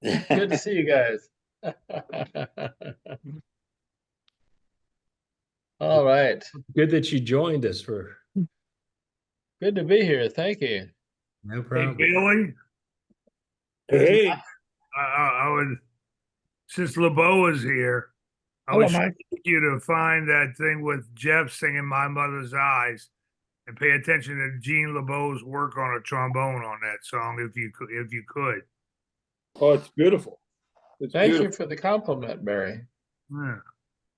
Good to see you guys. All right. Good that you joined us for Good to be here. Thank you. no Hey, problem. Billy, Hey, I was since LeBeau is here, I hello, would Mike. like you to find that thing with Jeff singing "My Mother's Eyes" and pay attention to Gene LeBeau's work on a trombone on that song, if you could. Oh, it's beautiful. It's Thank you beautiful. for the compliment, Barry. Yeah.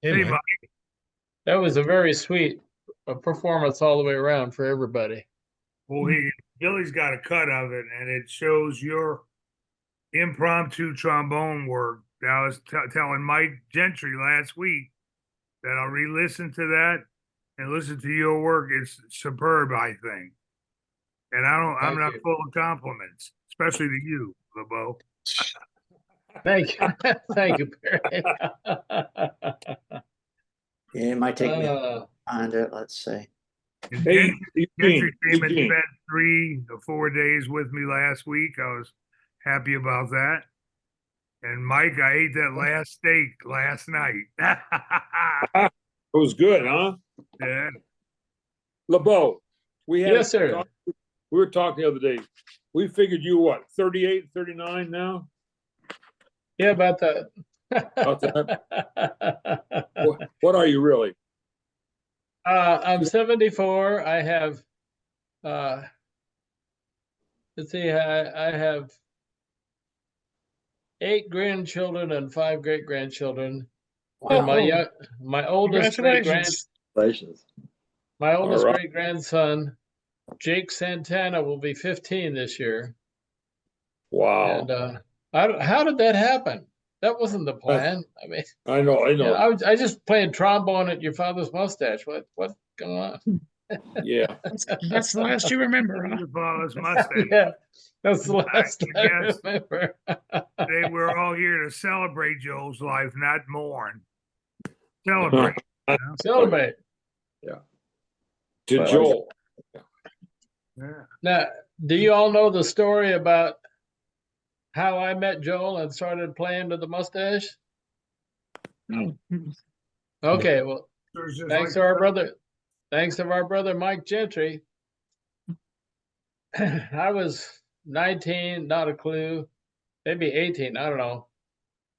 Hey, Hey, Mike. Mike, That was a very sweet performance all the way around for everybody. well, Billy's got a cut of it, and it shows your impromptu trombone work. I was telling Mike Gentry last week that I'll re-listen to that and listen to your work. It's superb, I think. And I'm Thank not you. full of compliments, especially to you, LeBeau. Thank you. Thank you, Barry. Yeah, it might take me a Uh, find it. Let's see. And Hey, Gentry Eugene, came and Eugene. spent 3 to 4 days with me last week. I was happy about that. And Mike, I ate that last steak last night. It was good, huh? Yeah. LeBeau, we had yes, sir. we were talking the other day. We figured you what, 38, 39 now? Yeah, about that. About that? What are you really? I'm 74. I have, uh, let's see, I have 8 grandchildren and 5 great-grandchildren. And Wow. my oldest Congratulations. All right. great grandson, Jake Santana, will be 15 this year. Wow. And how did that happen? That wasn't the plan. I mean, I know. yeah, I just played trombone at your father's mustache. What's going on? Yeah. That's the last you remember, huh? Your father's mustache. Yeah, that's the last I guess remember. They were all here to celebrate Joel's life, not mourn. Celebrate. You know? Celebrate. To Well, Joel. Yeah. Now, do you all know the story about how I met Joel and started playing to the mustache? No. Okay, well, So it's just thanks like to our brother, thanks to our brother Mike Gentry. I was 19, not a clue, maybe 18, I don't know.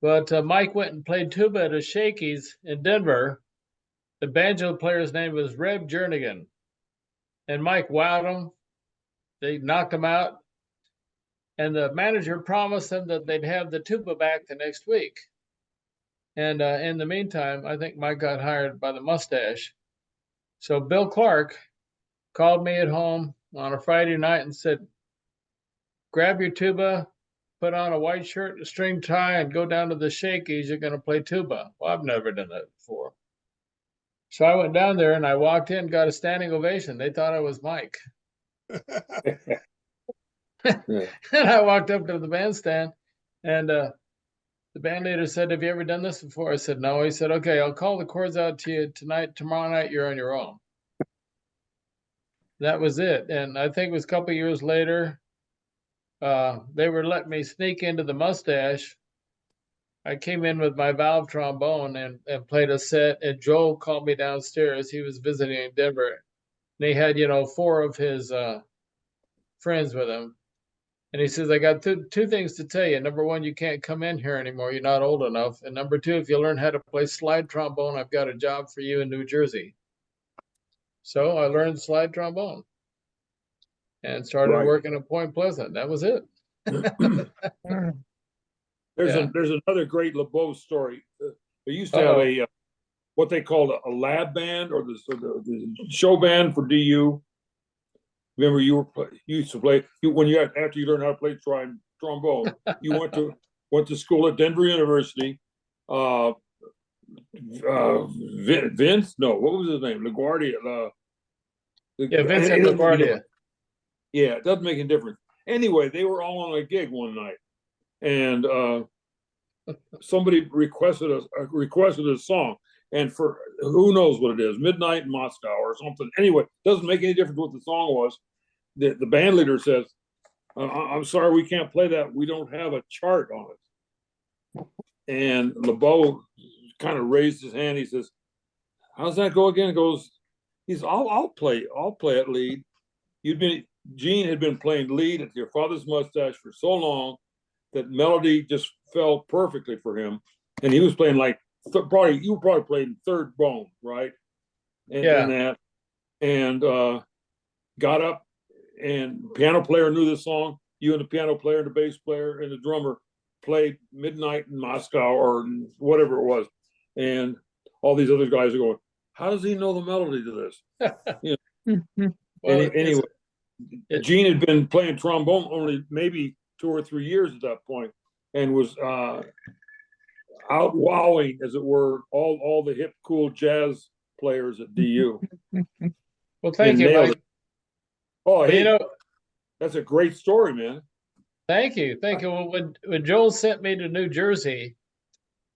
But Mike went and played tuba at a Shakey's in Denver. The banjo player's name was Reb Jernigan. And Mike wowed him. They knocked him out. And the manager promised them that they'd have the tuba back the next week. And in the meantime, I think Mike got hired by the mustache. So Bill Clark called me at home on a Friday night and said, grab your tuba, put on a white shirt, a string tie, and go down to the Shakey's. You're going to play tuba. Well, I've never done that before. So I went down there and I walked in, got a standing ovation. They thought I was Mike. And I walked up to the bandstand and the band leader said, have you ever done this before? I said, no. He said, okay, I'll call the chords out to you tonight. Tomorrow night, you're on your own. That was it. And I think it was a couple years later, they were letting me sneak into the mustache. I came in with my valve trombone and played a set, and Joel called me downstairs. He was visiting in Denver. And he had, 4 of his friends with him. And he says, I got two things to tell you. Number one, you can't come in here anymore. You're not old enough. And number two, if you learn how to play slide trombone, I've got a job for you in New Jersey. So I learned slide trombone and started working at Point Pleasant. That was it. There's another great LeBeau story. They used to have a what they called a lab band or the show band for DU. Remember, you used to play after you learned how to play trombone. You went to school at Denver University. Vince, no, what was his name? LaGuardia. Vincent LaGuardia. Yeah, it doesn't make a difference. Anyway, they were all on a gig one night, and somebody requested a song, and for who knows what it is, Midnight in Moscow or something. Anyway, doesn't make any difference what the song was. The band leader says, I'm sorry, we can't play that. We don't have a chart on it. And LeBeau kind of raised his hand. He says, "How's that go again?" He goes, I'll play at lead. Gene had been playing lead at Your Father's Mustache for so long that melody just fell perfectly for him. And he was playing like you were probably playing third bone, right? And got up, and piano player knew this song. You and the piano player and the bass player and the drummer played Midnight in Moscow or whatever it was. And all these other guys are going, how does he know the melody to this? You know, Well, anyway, Gene had been playing trombone only maybe 2 or 3 years at that point, and was out wowing, as it were, all the hip, cool jazz players at DU. well, thank you, nailed Mike. it. Oh, But, hey, you know, that's a great story, man. thank you. Well, when Joel sent me to New Jersey,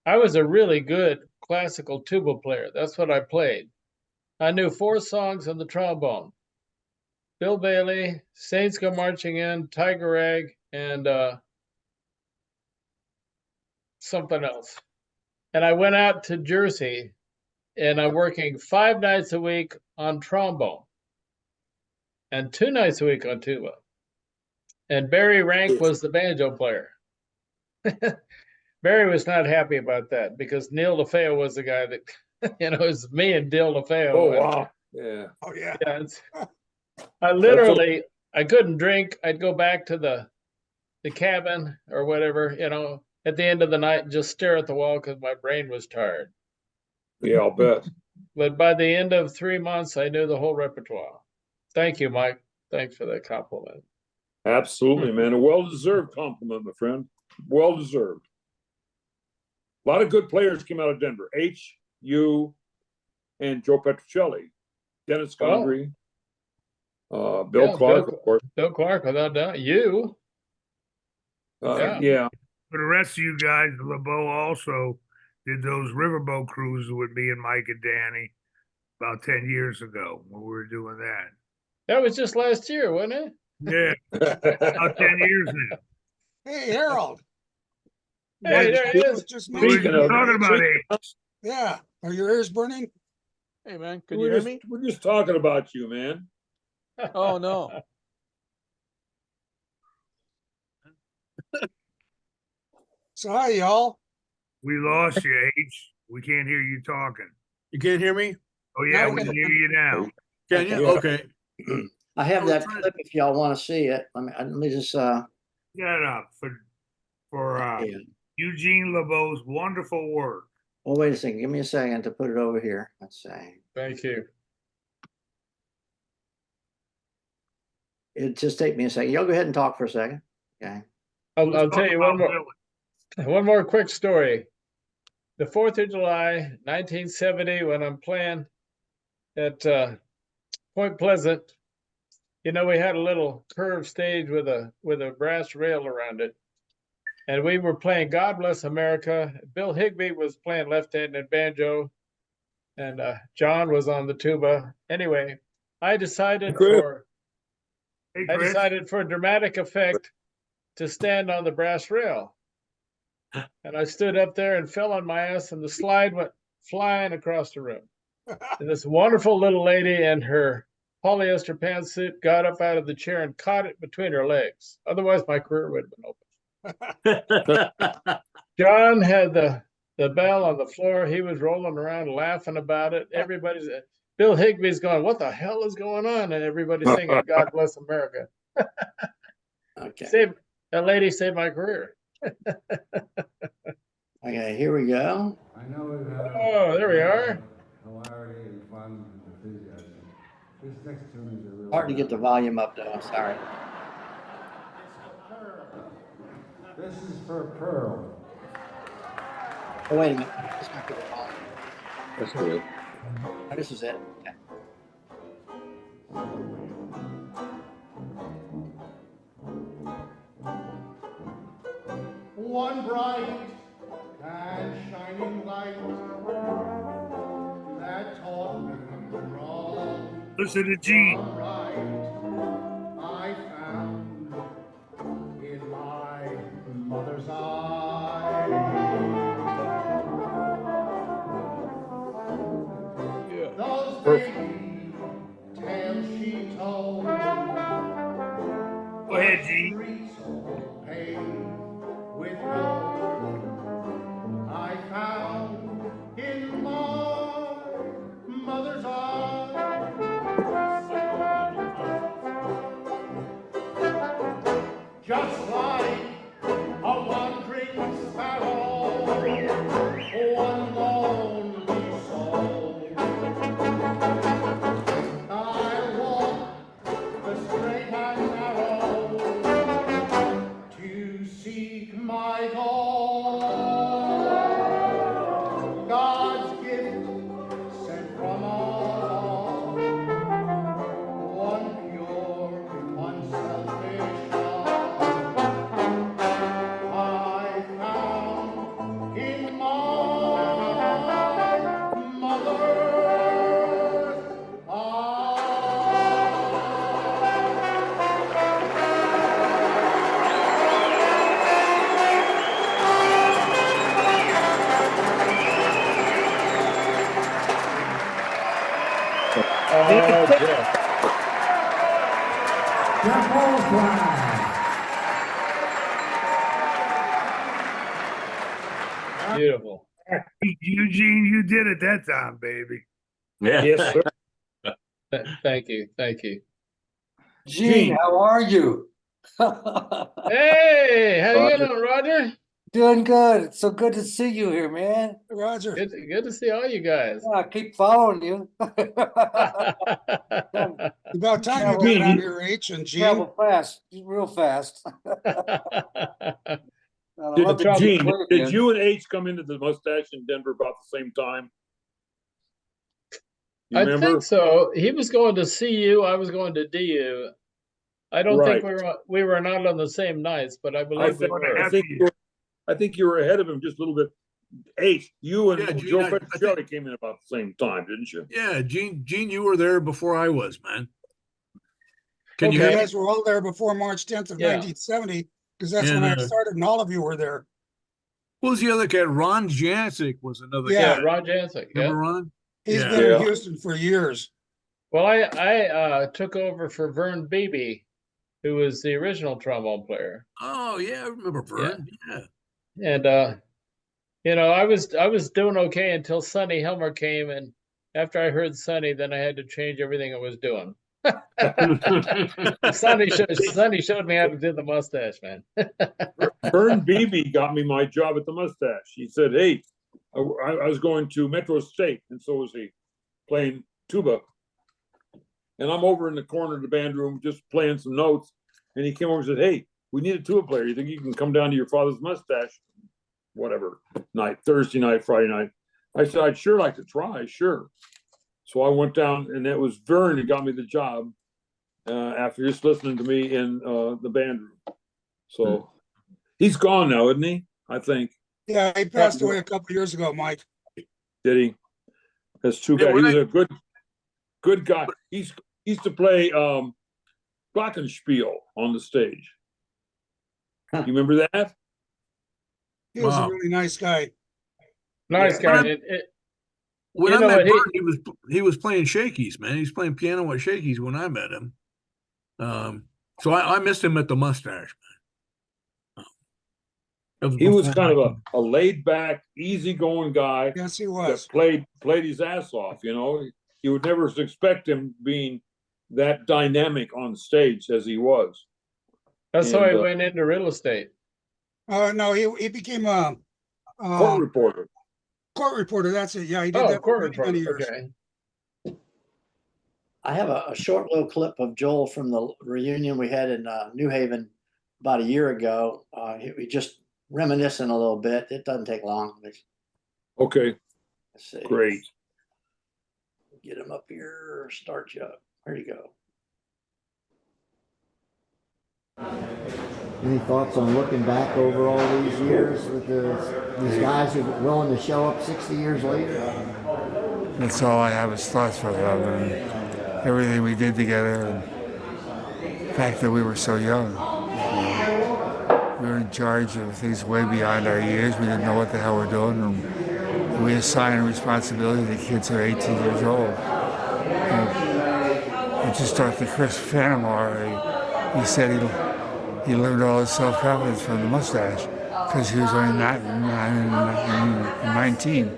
I was a really good classical tuba player. That's what I played. I knew 4 songs on the trombone: Bill Bailey, Saints Go Marching In, Tiger Rag, and something else. And I went out to Jersey, and I'm working 5 nights a week on trombone and 2 nights a week on tuba. And Barry Rank was the banjo player. Barry was not happy about that because Neil DeFeo was the guy that, it was me and Dill DeFeo. Oh, wow. Yeah. Oh, yeah. Yeah, I literally, I couldn't drink. I'd go back to the cabin or whatever, at the end of the night and just stare at the wall because my brain was tired. Yeah, I'll bet. But by the end of 3 months, I knew the whole repertoire. Thank you, Mike. Thanks for that compliment. Absolutely, man. A well-deserved compliment, my friend. Well-deserved. A lot of good players came out of Denver. You, and Joe Petruccelli, Dennis Gondry, Bill Clark, of course. Bill Clark, without doubt. You. Yeah. For the rest of you guys, LeBeau also did those riverboat cruises with me and Mike and Danny about 10 years ago when we were doing that. That was just last year, wasn't it? Yeah, about 10 years now. Hey, Harold. Hey, there it It is. was just me. We Speaking were of- talking about age. Yeah. Are your ears burning? Hey man, can you hear me? We're just talking about you, man. Oh no. So hi, y'all. We lost you, H. We can't hear you talking. You can't hear me? Oh, yeah, No, we I can can. hear you now. Can you? Yeah. Okay. I have I was that trying- clip if y'all want to see it. Let me just, Get it up for yeah. Eugene LeBeau's wonderful work. Oh, wait a second. Give me a second to put it over here. Let's see. Thank you. It just take me a second. Y'all go ahead and talk for a second. Okay. I'll tell you one About more. Billy. One more quick story. The 4th of July, 1970, when I'm playing at Point Pleasant, we had a little curved stage with a brass rail around it. And we were playing God Bless America. Bill Higbee was playing left-handed banjo, and John was on the tuba. Anyway, I decided Chris. Hey, I Chris. decided for dramatic effect to stand on the brass rail. And I stood up there and fell on my ass, and the slide went flying across the room. And this wonderful little lady in her polyester pantsuit got up out of the chair and caught it between her legs. Otherwise, my career would have been open. John had the bell on the floor. He was rolling around laughing about it. Bill Higbee's going, "What the hell is going on?" And everybody's singing God Bless America. Okay. That lady saved my career. Okay, here we go. I know we've had Oh, there we are. hilarity and fun and enthusiasm. This next tune is a real. Hard to get the volume up though. Sorry. This is for Pearl. Oh, wait a minute. This might be the volume. That's good. Oh, this is it. Okay. One bright and shining light that taught me wrong. Listen to Gene. Right, I found in my mother's eyes. ahead, Gene. Streets all paved with gold. I found in my mother's eyes just like a wandering sparrow, one lonely soul. I walk the straight and narrow to seek my goal. God's gift sent from above, one pure, unselfish love. I found in my mother's Oh, Jeff. Beautiful. Eugene, you did it that time, baby. Yes, sir. Thank you. Thank you. Gene, how are you? Hey, how you Roger. doing, Roger? Doing good. It's so good to see you here, man. Roger. Good to see all you guys. Yeah, I keep following you. About time you Gene, got on you- your H and Gene. Travel fast, real fast. I love to Gene, play did again. you and H come into the mustache in Denver about the same time? You I remember? think so. He was going to CU, I was going to DU. I don't think Right. we were not on the same nights, but I believe we think- were. I think you were ahead of him just a little bit. H, you and Yeah, Gene, Joe I think- Petrocelli came in about the same time, didn't you? Yeah, Gene, you were there before I was, man. Can you You Okay. hear me? guys were all there before March 10th of Yeah. 1970, because that's And, when I started and all of you were there. Who was the other guy? Ron Jancic was another Yeah. Yeah, guy. Ron Jancic. Yeah. Remember Ron? He's Yeah. been in Yeah. Houston for years. Well, I took over for Vern Beebe, who was the original trombone player. Oh yeah, I remember Vern. Yeah. And I was doing okay until Sonny Helmer came, and after I heard Sonny, then I had to change everything I was doing. Sonny showed me how to do the mustache, man. Vern Beebe got me my job at the mustache. He said, "Hey, I was going to Metro State, and so was he, playing tuba. And I'm over in the corner of the band room just playing some notes. And he came over and said, "Hey, we need a tuba player. You think you can come down to your father's mustache, whatever night, Thursday night, Friday night?" I said, "I'd sure like to try, sure." So I went down, and it was Vern who got me the job after just listening to me in the band room. So he's gone now, isn't he? I think. Yeah, he passed away a couple years ago, Mike. Did he? That's too Yeah, bad. He when was a good guy. He used to play glockenspiel on the stage. You remember that? He was a Wow. really nice guy. Nice Yeah. guy. When You I know met what, Vern, he was playing shakies, man. He's playing piano at shakies when I met him. So I missed him at the mustache, man. That He was before- kind of a laid back, easygoing guy Yes, he that was. played his ass off. You know, you would never expect him being that dynamic on stage as he was. That's how I And, went into real estate. No, he became a Court reporter. court reporter. That's it. Yeah, he did Oh, that for court many, reporter. many years. Okay. I have a short little clip of Joel from the reunion we had in New Haven about a year ago. We just reminiscing a little bit. It doesn't take long. Let's Okay, see. great. Get him up here. Start you up. There you go. Any thoughts on looking back over all these years with these guys who are willing to show up 60 years later? That's all I have is thoughts for them and everything we did together and the fact that we were so young. We were in charge of things way beyond our years. We didn't know what the hell we're doing. And we assign a responsibility to kids who are 18 years old. And I just talked to Chris Fanamore. He said he learned all his self-confidence from the mustache because he was only 19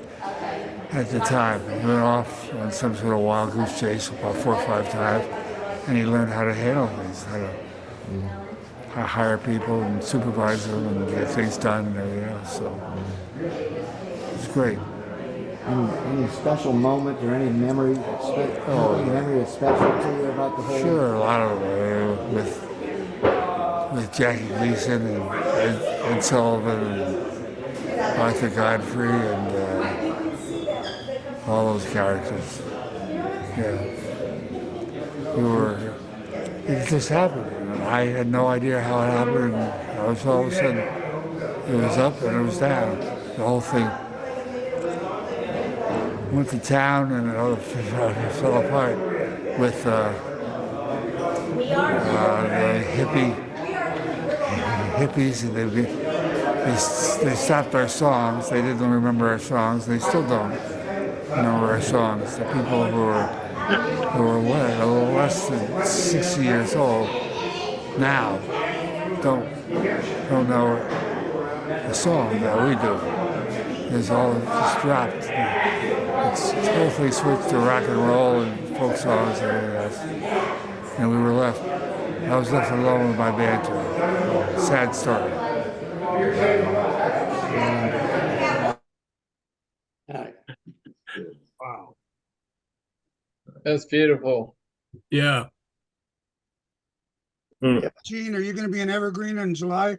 at the time. He went off on some sort of wild goose chase about 4 or 5 times, and he learned how to handle things, how to hire people and supervise them and get things done and everything else. So it's great. Any special moment or any memory, memory that's special to you about the whole? Sure, a lot of them with Jackie Gleason and Ed Sullivan and Arthur Godfrey and all those characters. Yeah, it just happened. And I had no idea how it happened. And I was all of a sudden, it was up and it was down. The whole thing went to town and it all fell apart with the hippies. And they stopped our songs. They didn't remember our songs. They still don't remember our songs. The people who were what, a little less than 60 years old now don't know the song that we do. It's all just dropped. It's totally switched to rock and roll and folk songs and everything else. And we were left. I was left alone with my banjo. Sad story. Wow. That's beautiful. Yeah. Gene, are you going to be in Evergreen in July?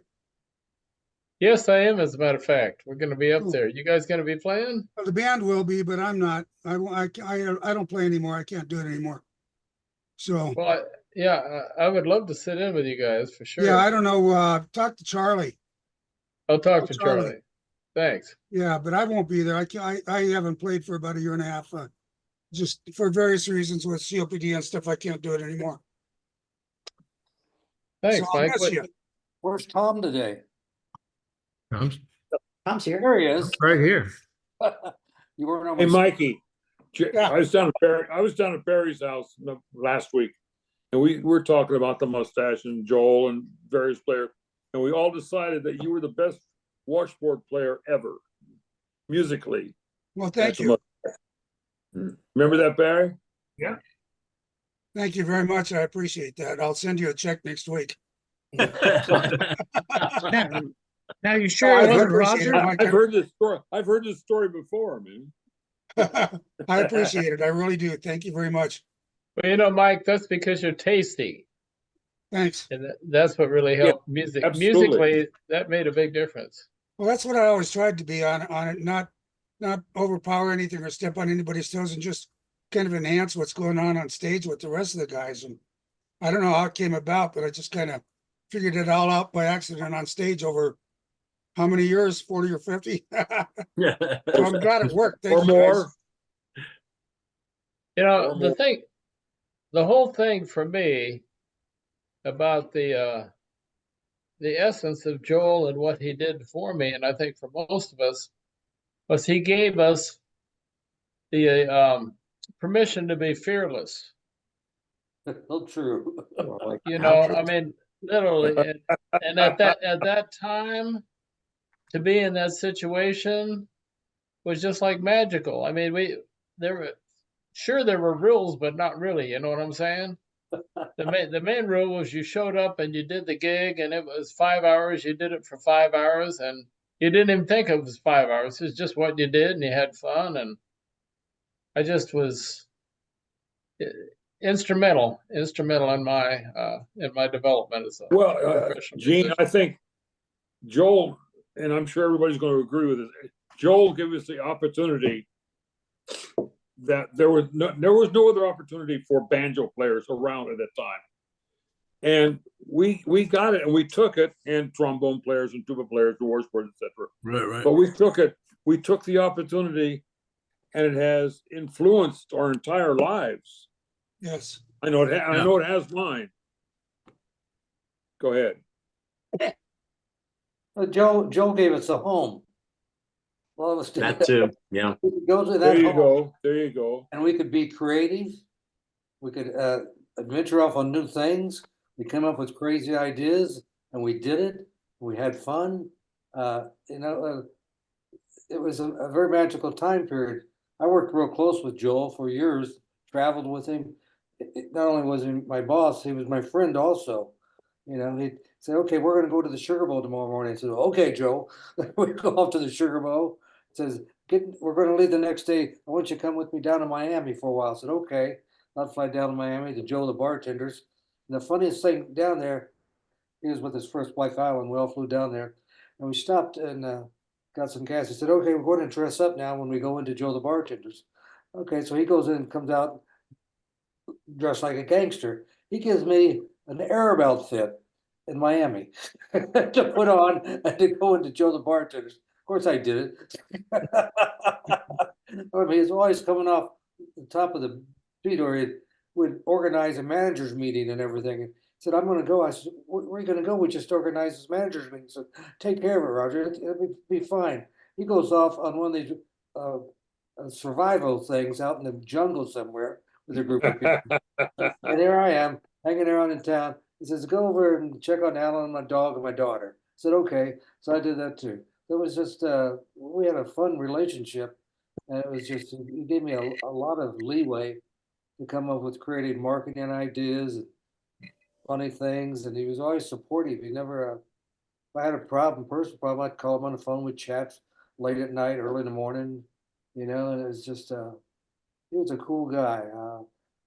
Yes, I am. As a matter of fact, we're going to be up Cool. there. You guys going to be playing? Well, the band will be, but I'm not. I don't play anymore. I can't do it anymore. So Well, I would love to sit in with you guys for sure. yeah, I don't know. Talk to Charlie. I'll talk to Charlie. Charlie. Thanks. Yeah, but I won't be there. I haven't played for about a year and a half. Just for various reasons with COPD and stuff, I can't do it anymore. Thanks, So I'll Mike. miss you. Where's Tom today? Tom's here. There he is. Right here. You weren't on Hey, my Mikey, Yeah. I was down at Barry's house last week, and we were talking about the mustache and Joel and various players, and we all decided that you were the best washboard player ever, musically. Well, thank you. Remember that, Barry? Thank you very much. I appreciate that. I'll send you a check next week. Now you sure I it wasn't appreciate Roger? it. I've heard this story. I've heard this story before, man. I appreciate it. I really do. Thank you very much. Well, you know, Mike, that's because you're tasty. Thanks. And that's what really helped music. absolutely. Musically, that made a big difference. Well, that's what I always tried to be on it, not overpower anything or step on anybody's toes, and just kind of enhance what's going on stage with the rest of the guys. And I don't know how it came about, but I just kind of figured it all out by accident on stage over how many years, 40 or 50? So I'm glad it worked. Thank Or you, more. guys. You know, the whole thing for me about the essence of Joel and what he did for me, and I think for most of us, was he gave us the permission to be fearless. So true. You know, I mean, literally, and at that time, to be in that situation was just like magical. I mean, there were rules, but not really. You know what I'm saying? The main rule was you showed up and you did the gig, and it was 5 hours. You did it for 5 hours, and you didn't even think it was 5 hours. It's just what you did, and you had fun. And I just was instrumental in my development as a professional Gene, musician. I think Joel, and I'm sure everybody's going to agree with it. Joel gave us the opportunity that there was no other opportunity for banjo players around at that time, and we got it and we took it, and trombone players and tuba players, the washboard, etc. Right. But we took the opportunity, and it has influenced our entire lives. Yes. I know it has mine. Go ahead. Joe gave us a home. Well, That too. Yeah. we could go to that There you home, go. and we could be creative. We could adventure off on new things. We come up with crazy ideas. and we did it. We had fun. You know, it was a very magical time period. I worked real close with Joel for years, traveled with him. Not only was he my boss, he was my friend also. You know, he'd say, okay, we're gonna go to the Sugar Bowl tomorrow morning. I said, okay, Joe. We go off to the Sugar Bowl. Says, we're gonna leave the next day. I want you to come with me down to Miami for a while. I said, okay. I'd fly down to Miami to Joe the bartenders. And the funniest thing down there, he was with his first wife, Island. We all flew down there. And we stopped and got some gas. He said, okay, we're going to dress up now when we go into Joe the bartenders. Okay, so he goes in and comes out dressed like a gangster. He gives me an Arab outfit in Miami to put on and to go into Joe the bartenders. Of course, I did it. I mean, he's always coming off the top of the beat, or he would organize a managers meeting and everything. And said, "I'm going to go." I said, "Where are you going to go? We just organized this managers meeting." So take care of it, Roger. It'll be fine. He goes off on one of these survival things out in the jungle somewhere with a group of people. And here I am hanging around in town. He says, "Go over and check on Alan, my dog, and my daughter." I said, "Okay." So I did that too. It was just we had a fun relationship, and it was just he gave me a lot of leeway to come up with creative marketing ideas and funny things, and he was always supportive. He never, if I had a problem, personal problem, I'd call him on the phone. We'd chat late at night, early in the morning, you know, and it was just he was a cool guy.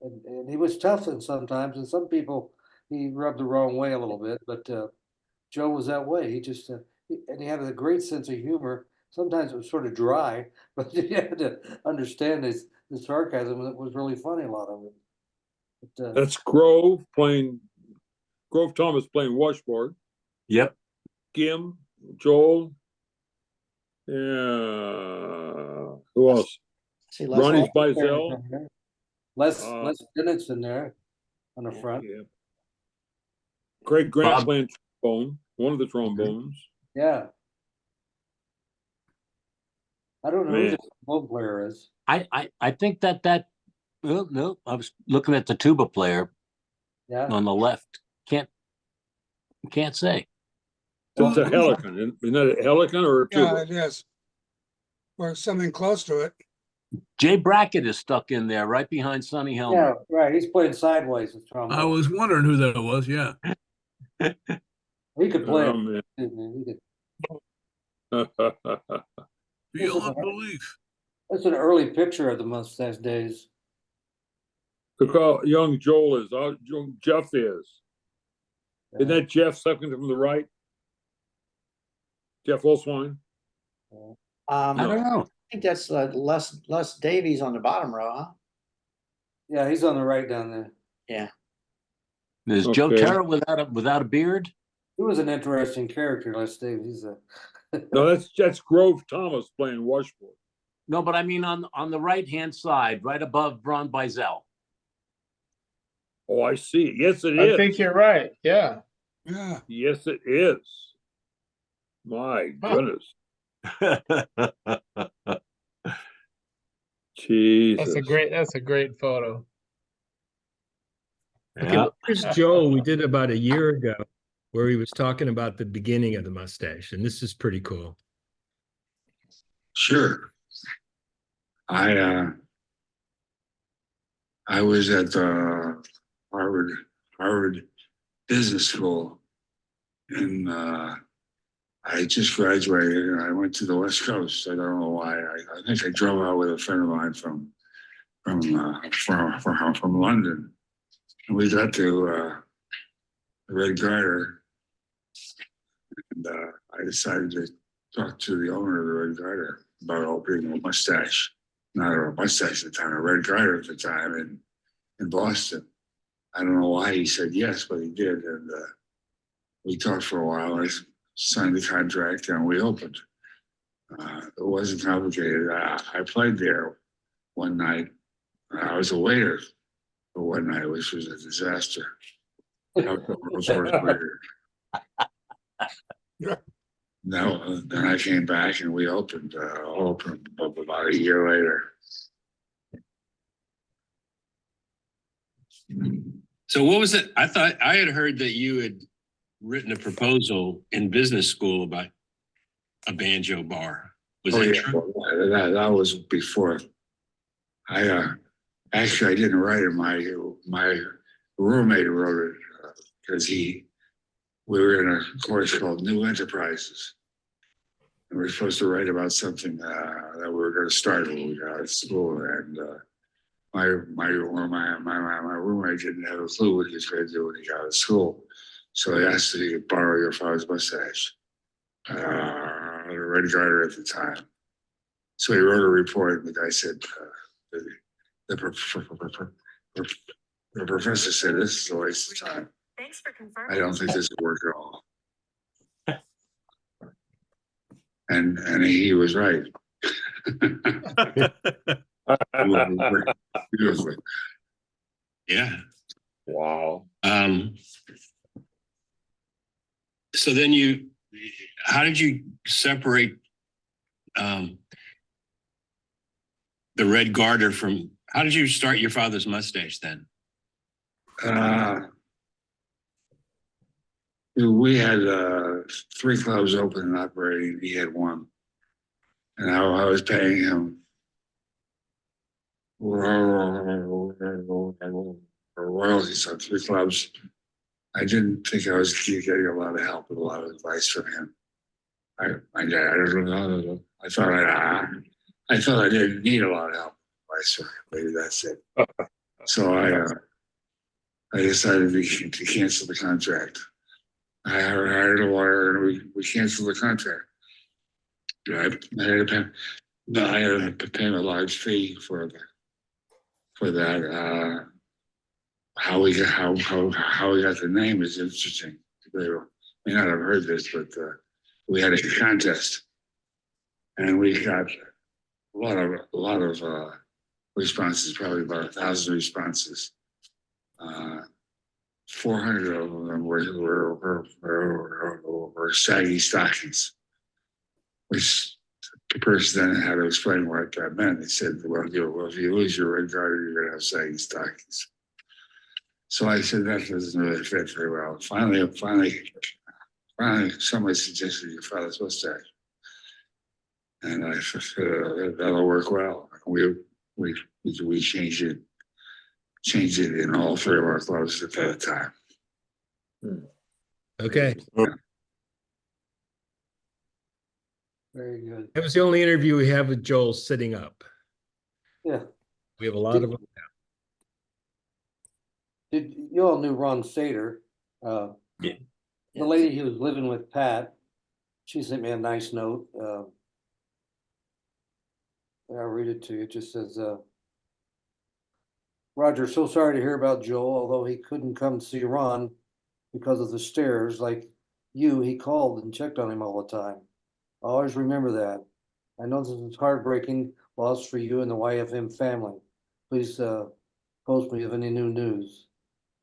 And he was tough and sometimes, and some people he rubbed the wrong way a little bit, but Joe was that way. He just and he had a great sense of humor. Sometimes it was sort of dry, but you had to understand his sarcasm. It was really funny, a lot of it. But, That's Grove Thomas playing washboard. Yep. Kim, Joel, yeah. Who else? See, Ronnie Les, Bizel. Les Bennett's in there on the front. Yeah. Craig Grant Bob. playing trombone, one of the trombones. Yeah. I don't know who Man. the football player is. I think that well, no, I was looking at the tuba player Yeah. on the left. Can't say. It's a Helican. Isn't that a Helican or a Yeah, tuba? it is. Or something close to it. Jay Brackett is stuck in there right behind Sonny Helmer. Yeah, right. He's playing sideways with trombone. I was wondering who that was. Yeah. He could play Oh, it. man. He could. Beyond belief. That's an early picture of the Mustache days. Look how young Joel is, how young Jeff is. Isn't that Jeff second from the right? Jeff Olswine? I don't know. I think that's Les Davies on the bottom row, huh? Yeah, he's on the right down there. Yeah. Is Joe Okay. Terra without a beard? He was an interesting character, Les Davies. He's a No, that's Grove Thomas playing washboard. No, but I mean on the right hand side, right above Ron Bizel. Oh, I see. Yes, it I is. think you're right. Yeah. Yeah. Yes, it is. My goodness. Jesus. That's a great photo. Yeah. Yeah. Here's Joe we did about a year ago where he was talking about the beginning of the mustache, and this is pretty cool. Sure. I was at Harvard Business School, and I just graduated, and I went to the West Coast. I don't know why. I think I drove out with a friend of mine from London, and we got to the Red Garter, and I decided to talk to the owner of the Red Garter about opening a mustache. Not a mustache at the time, a Red Garter at the time in Boston. I don't know why he said yes, but he did. And we talked for a while. I signed the contract and we opened. It wasn't complicated. I played there one night. I was a waiter for one night, which was a disaster. I was the world's worst waiter. No, then I came back and we opened about a year later. So what was it? I thought I had heard that you had written a proposal in business school about a banjo bar. Was Oh, that yeah, true? well, that was before. Actually, I didn't write it. My roommate wrote it because we were in a course called New Enterprises. And we were supposed to write about something that we were going to start when we got out of school. And my roommate didn't have a clue what he was going to do when he got out of school. So he asked if he could borrow your father's mustache. The Red Garter at the time. So he wrote a report, and the guy said, the professor said, this is a waste of time. Thanks for confirming. I don't think this will work at all. And he was right. Beautifully. Yeah. Wow. So then how did you separate the Red Garter from, how did you start your father's mustache then? We had 3 clubs open and operating. He had 1. And I was paying him royalties on 3 clubs. I didn't think I was getting a lot of help and a lot of advice from him. I don't know. I thought I didn't need a lot of help and advice from him. Maybe that's it. So I decided to cancel the contract. I hired a lawyer and we canceled the contract. I had to pay a large fee for that. How we got the name is interesting. They may not have heard this, but we had a contest, and we got a lot of responses, probably about 1,000 responses. 400 of them were saggy stockings, which the person then had to explain what that meant. They said, well, if you lose your Red Garter, you're going to have saggy stockings. So I said, that doesn't really fit very well. Finally, somebody suggested your father's mustache. And I said, that'll work well. We changed it in all 3 of our clubs at that time. Okay. Very good. That was the only interview we have with Joel sitting up. Yeah. We have a lot of them now. You all knew Ron Sater. Yeah. The lady who was living with Pat, she sent me a nice note. I'll read it to you. It just says, Roger, so sorry to hear about Joel, although he couldn't come see Ron because of the stairs. Like you, he called and checked on him all the time. I always remember that. I know this is heartbreaking loss for you and the YFM family. Please post me of any new news.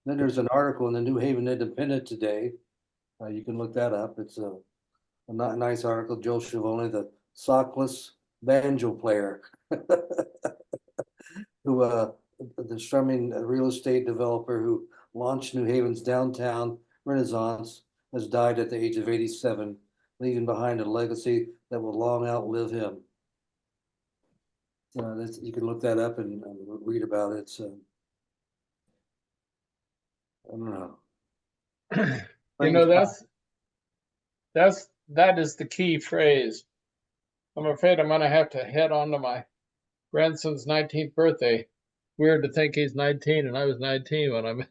Then there's an article in the New Haven Independent today. You can look that up. It's a nice article. Joe Schiavone, the sockless banjo player, who the strumming real estate developer who launched New Haven's downtown renaissance, has died at the age of 87, leaving behind a legacy that will long outlive him. You can look that up and read about it. I don't know. That is the key phrase. I'm afraid I'm gonna have to head on to my grandson's 19th birthday. Weird to think he's 19 and I was 19 when I met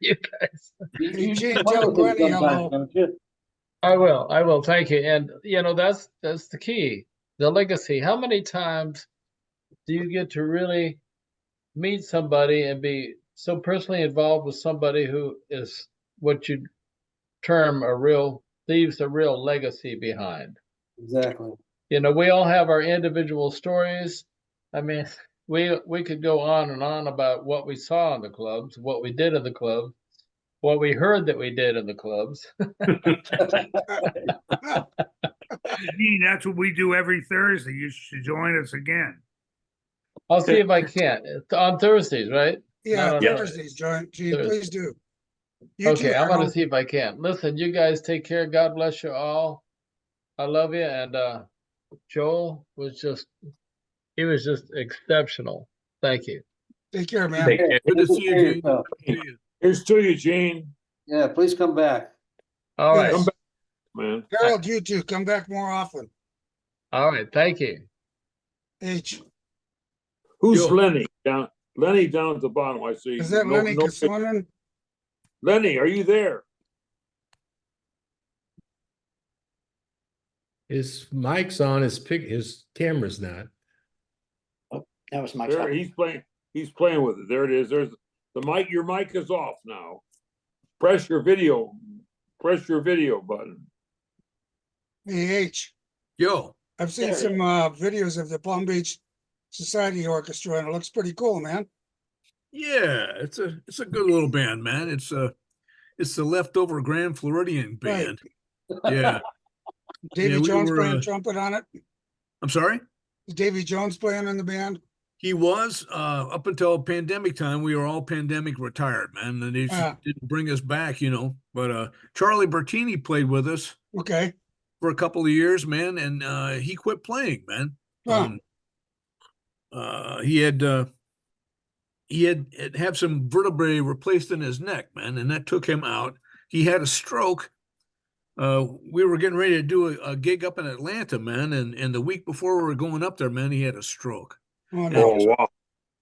you guys. Hey, Gene, tell Granny hello. I will. Thank you. And that's the key. The legacy. How many times do you get to really meet somebody and be so personally involved with somebody who is what you term leaves a real legacy behind? Exactly. We all have our individual stories. I mean, we could go on and on about what we saw in the clubs, what we did in the clubs, what we heard that we did in the clubs. Gene, that's what we do every Thursday. You should join us again. I'll see if I can. It's on Thursdays, right? Yeah, Not on Thursdays, Gene, Thursdays. please do. You Okay, too, I'm gonna Harold. see if I can. Listen, you guys take care. God bless you all. I love you. And Joel was he was just exceptional. Thank you. Take care, man. Take care. Good to see you, Take care of Gene. yourself. See you. Here's to you, Gene. Yeah, please come back. All right. Come back, man. Harold, you too. Come back more often. All right. Thank you. H. Who's Yo. Lenny? Lenny down at the bottom. I see. Is that Lenny Kasonen? Lenny, are you there? His mic's on, his camera's not. That was my There, he's playing with it. There it is. There's the mic. Your mic is off now. Press your video button. Hey, H. Yo. I've seen some videos of the Palm Beach Society Orchestra, and it looks pretty cool, man. Yeah, it's a good little band, man. It's the leftover Grand Floridian band. Yeah. Davy Yeah, we Jones were, playing trumpet on it. I'm sorry? Is Davy Jones playing in the band? He was up until pandemic time. We were all pandemic retired, man. And they just didn't bring us back, you know. But Charlie Bertini played with us. Okay. For a couple of years, man, and he quit playing, man. He had some vertebrae replaced in his neck, man, and that took him out. He had a stroke. We were getting ready to do a gig up in Atlanta, man, and the week before we were going up there, man, he had a stroke. Oh, no. Wow.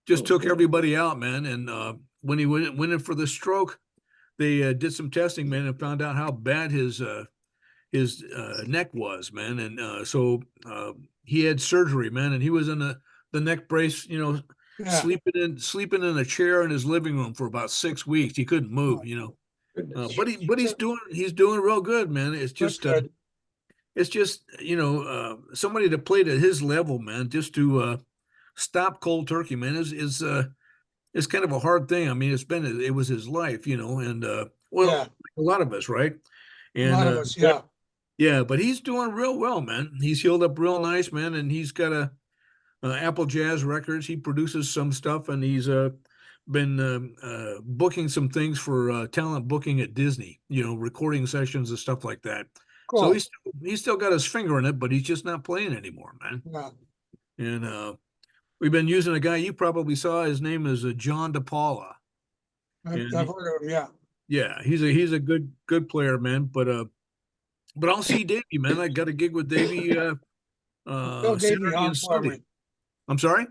Just took everybody out, man. And when he went in for the stroke, they did some testing, man, and found out how bad his neck was, man. And so he had surgery, man, and he was in the neck brace, you know, sleeping in a chair in his living room for about 6 weeks. He couldn't move, you know. But he's doing real good, man. It's just you know, somebody that played at his level, man, just to stop cold turkey, man, is kind of a hard thing. I mean, it was his life, you know, and a lot of us, right? And a lot of us, yeah. Yeah, but he's doing real well, man. He's healed up real nice, man, and he's got a Apple Jazz Records. He produces some stuff, and he's been booking some things for talent booking at Disney. You know, recording sessions and stuff like that. Cool. So he's still got his finger in it, but he's just not playing anymore, man. Yeah. And we've been using a guy you probably saw. His name is John DePaula. I've heard of him, yeah. Yeah, he's a good player, man. But I'll see Davey, man. I got a gig with Davey Tell Davey Saturday on and for Sunday. me. I'm sorry?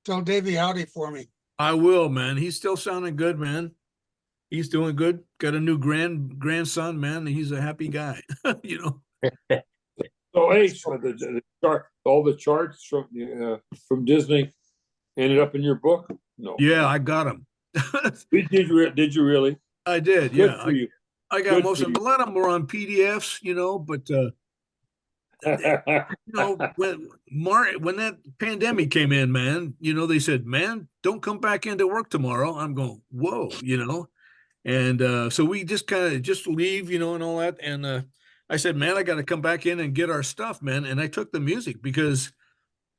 Tell Davey howdy for me. I will, man. He's still sounding good, man. He's doing good. Got a new grandson, man. He's a happy guy, you know. So H, all the charts from Disney ended up in your book? No. Yeah, I got them. Did you really? I did, Good yeah. for you. I got Good most for of them. A lot of them were on PDFs, you know, but you know, when that pandemic came in, man, you know, they said, man, don't come back into work tomorrow. I'm going, whoa, you know. And so we just kind of just leave, you know, and all that. And I said, man, I got to come back in and get our stuff, man. And I took the music because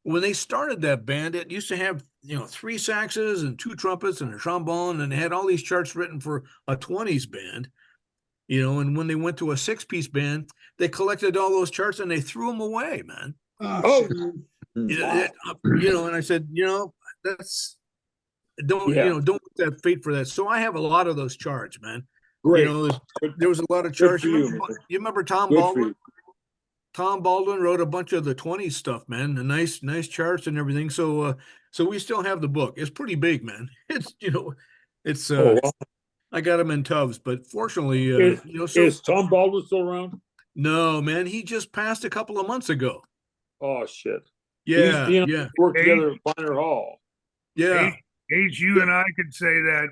when they started that band, it used to have, you know, 3 saxes and 2 trumpets and a trombone, and it had all these charts written for a 20s band. You know, and when they went to a 6-piece band, they collected all those charts and they threw them away, man. You know, and I said, you know, don't let that fate for that. So I have a lot of those charts, man. Great. You know, there was a lot of charts. You remember Tom Baldwin? Tom Baldwin wrote a bunch of the 20s stuff, man. The nice charts and everything. So we still have the book. It's pretty big, man. It's, you know, it's I got him in tubs, but fortunately, you know, is Tom Baldwin still around? No, man, he just passed a couple of months ago. Oh shit! Yeah, yeah. Worked together at Finer Hall. Yeah, H, you and I could say that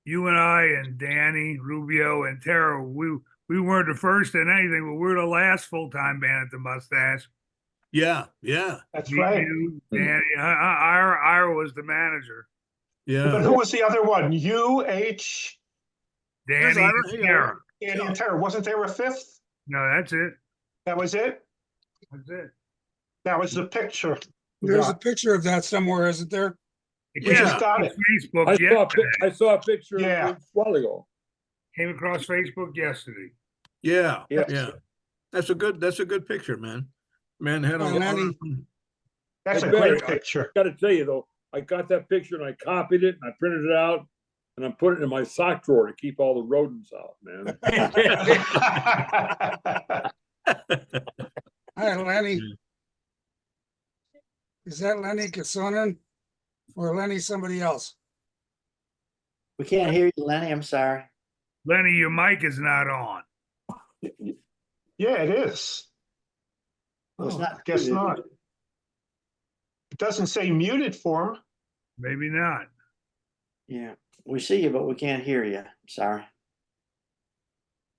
you and I and Danny Rubio and Tara, we weren't the first in anything, but we were the last full-time band at the Mustache. Yeah, that's right. You, Danny, Ira was the manager. Yeah. But who was the other one? You, H, Danny, and Tara. Danny and Tara. Wasn't there a 5th? No, that's it. That was it? That's it. That was the picture. There's a picture of that somewhere, isn't there? We just got it. Facebook. I saw a picture a while ago. Came across Facebook yesterday. Yeah, Yeah. yeah. That's a good picture, man. Man had a Well, Lenny, That's Hey, a Barry, great picture. Gotta tell you though, I got that picture and I copied it and I printed it out and I'm putting it in my sock drawer to keep all the rodents out, man. hi, Lenny. Is that Lenny Kassonen or Lenny somebody else? We can't hear you, Lenny. I'm sorry. Lenny, your mic is not on. Yeah, it is. Well, it's Oh, not guess muted. not. It doesn't say muted for him. Maybe not. Yeah, we see you, but we can't hear you. Sorry.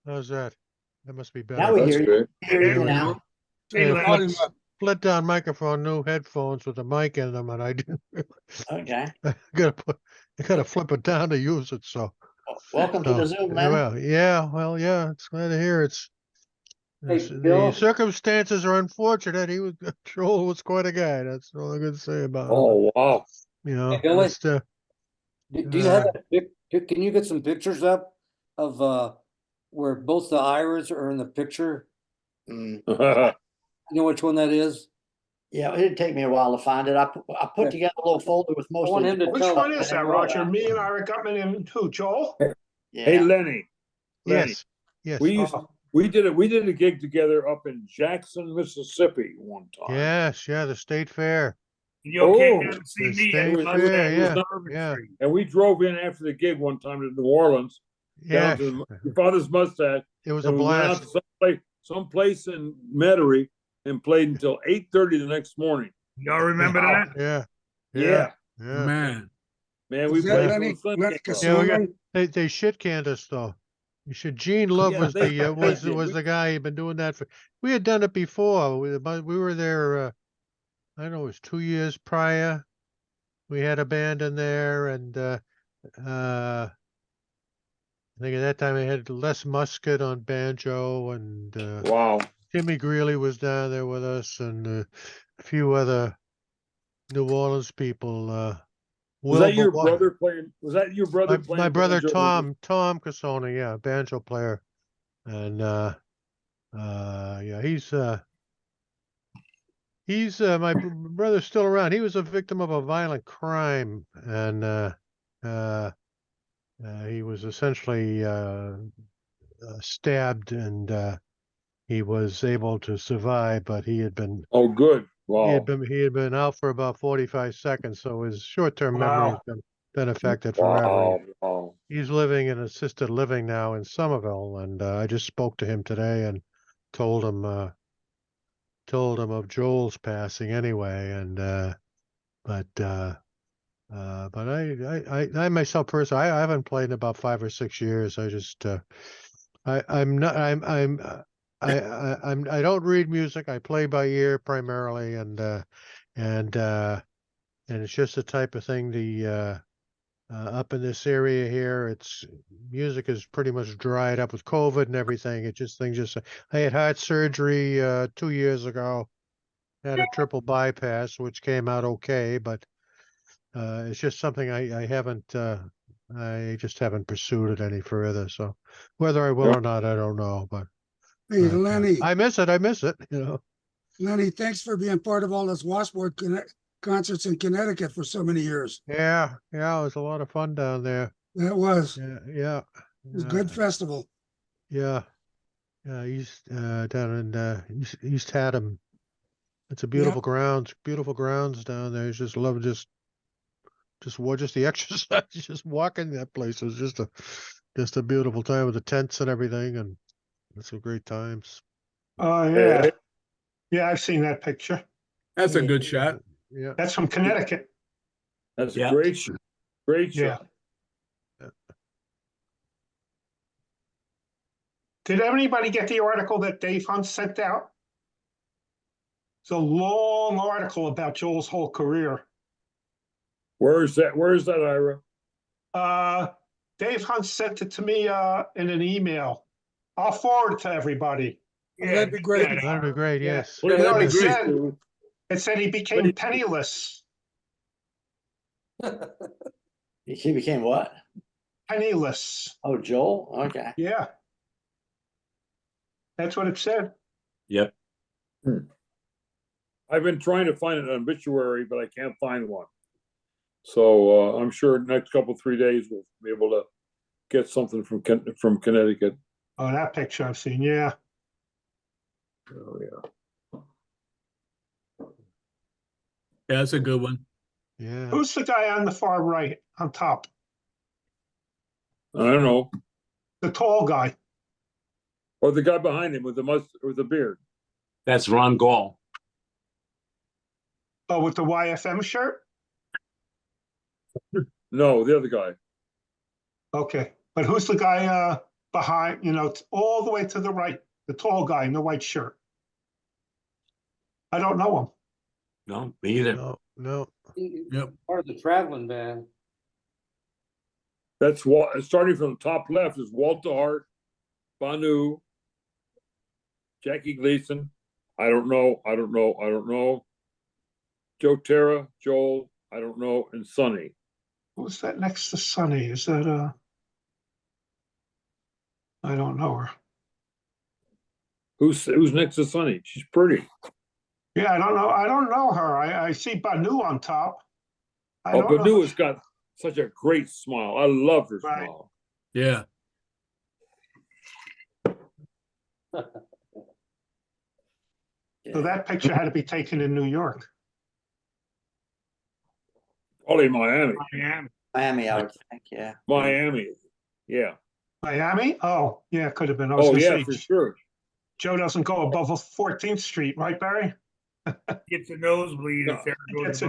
How's that? That must be better. Now we That's hear you. good. Hear There you we now. go. Turn Hey, the Lenny. volume up. Split down microphone, new headphones with a mic in them, and I didn't. Okay. I gotta flip it down to use it. So, Welcome to the Zoom, Lenny. well, yeah. It's glad to hear Hey, the Bill? circumstances are unfortunate. Joel was quite a guy. That's all I got to say about him. Oh, wow. You know, Hey, Billy? just, Do you have can you get some pictures up of where both the Iras are in the picture? Mm. You know which one that is? Yeah, it'd take me a while to find it. I put together a little folder with most want of him to Which tell one us. is that, Roger? Me and Ira Gutman and who, Joel? Yeah. Hey, Lenny. yes. We did a gig together up in Jackson, Mississippi one time. Yes, the state fair. You came down to see the me state at the fair, Mustang yeah, Bourbon Street. And we drove in after the gig one time to New Orleans, down Yes. to your father's mustache. It was and a we went out blast. to someplace in Metairie and played until 8:30 the next morning. Y'all remember that? Yeah. Man. Man, we Is that played Lenny, till the Lenny sun came up. Kassonen? They shit canned us though. You should. Gene Love Yeah, was they was did. the guy who'd been doing that for. We had done it before. We were there. I don't know. It was 2 years prior. We had a band in there, and I think at that time I had Les Muscat on banjo, and Wow. Timmy Greeley was down there with us, and a few other New Orleans people. Was that your brother playing? Was that your brother playing? My brother banjo? Tom Casoni, yeah, banjo player, and yeah, he's my brother's still around. He was a victim of a violent crime, and he was essentially stabbed, and he was able to survive, but he had been Oh, good. Wow. he had been out for about 45 seconds, so his short-term memory has been affected forever. Wow. Wow. He's living in assisted living now in Somerville, and I just spoke to him today and told him of Joel's passing anyway, and but I myself personally, I haven't played in about 5 or 6 years. I just I'm not I don't read music. I play by ear primarily, and it's just the type of thing up in this area here, it's music is pretty much dried up with COVID and everything. I had heart surgery 2 years ago, had a triple bypass, which came out okay, but it's just something I haven't I just haven't pursued it any further. So whether I will or not, I don't know. But Hey, Lenny, I miss it. You know, Lenny, thanks for being part of all those washboard concerts in Connecticut for so many years. yeah, it was a lot of fun down there. That was. Yeah. It was a good festival. Yeah. Down in East Haddam. It's a beautiful grounds down there. It's just love just the exercise, just walking that place. It was just a beautiful time with the tents and everything, and it's some great times. Oh, yeah. Yeah, I've seen that picture. That's a good shot. Yeah. That's from Connecticut. That's a great shot. Great shot. Did anybody get the article that Dave Hunt sent out? It's a long article about Joel's whole career. Where is that, Ira? Dave Hunt sent it to me in an email. I'll forward it to everybody. Yeah, that'd be great. That'd be great. Yes. You know what it said? It said he became penniless. He became what? penniless. Oh, Joel? Okay. Yeah. That's what it said. Yep. I've been trying to find an obituary, but I can't find one. So I'm sure next couple 3 days we'll be able to get something from Connecticut. Oh, that picture I've seen. Yeah. Oh yeah. Yeah, that's a good one. Yeah. Who's the guy on the far right on top? I don't know. The tall guy. Or the guy behind him with the beard. That's Ron Gall. Oh, with the YFM shirt? No, the other guy. Okay. But who's the guy behind, all the way to the right, the tall guy in the white shirt? I don't know him. No, me either. No, no. Yep. Part of the traveling band. That's what starting from the top left is Walter Hart, Banu, Jackie Gleason. I don't know. Joe Terra, Joel, I don't know, and Sonny. Who's that next to Sonny? Is that I don't know her. Who's next to Sonny? She's pretty. Yeah, I don't know. I don't know her. I see Banu on top. Banu has got such a great smile. I love her smile. Yeah. So that picture had to be taken in New York. Probably Miami. Miami, I would think, yeah. Miami. Yeah. Miami? Oh, yeah, could have been. Oh, yeah, for sure. Joe doesn't go above 14th Street, right, Barry? Gets a nosebleed if there goes